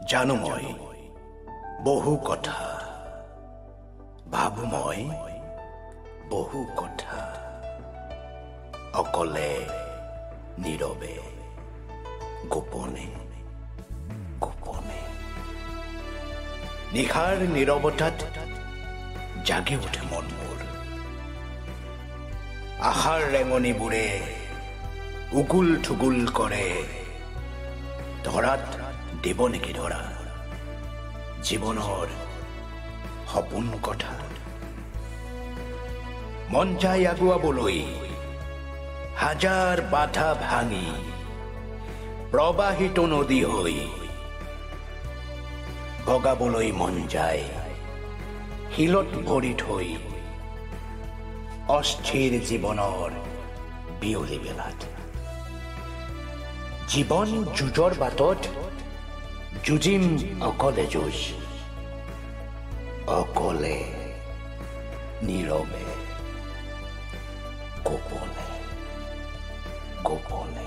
জানো মই বহু কথা, ভাবো মই বহু কথা, অকলে নীৰৱে গোপনে গোপনে। নিশাৰ নীৰৱতাত জাগি উঠে মন মোৰ, আশাৰ ৰেঙনিবোৰে উগুল থুগুল কৰে। ধৰাত দিব নেকি ধৰা জীৱনৰ সপোন কথা। মন যায় আগুৱাবলৈ হাজাৰ বাধা ভাঙি, প্ৰবাহিত নদী হৈ বগাবলৈ মন যায় শিলত ভৰি থৈ। অস্থিৰ জীৱনৰ বিয়লি বেলাত জীৱন যুঁজৰ বাটত যুঁজিম অকলে যুঁজ, অকলে নীৰৱে গোপনে গোপনে।